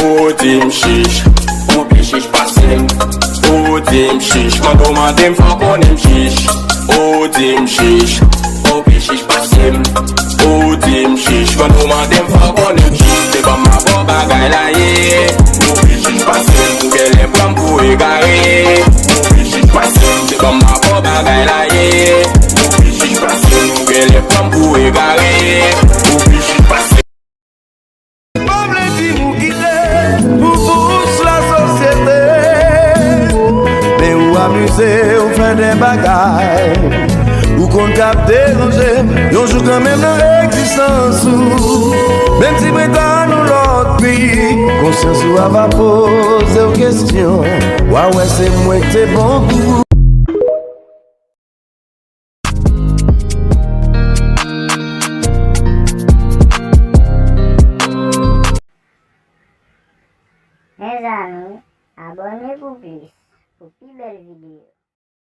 Odim shish, oubi shish pasim. Odim shish, mando mandem fakonim shish. Odim shish, oubi shish pasim. Odim shish, mando mandem fakonim shish. Te ba ma bo bagay la ye. Oubi shish pasim, gele plam pou e gare. Oubi shish pasim, te ba ma bo bagay la ye. Oubi shish pasim, gele plam pou e gare. Oubi shish pasim. Amuser ou faire des bagailles ou qu'on cap déranger, yon joue quand même dans l'existence. Même si prétend nous l'autre pays, conscience ou va poser aux questions. Ouais, c'est moi que t'es bon goût. Mes amis, abonnez-vous plus pour plus belles vidéos.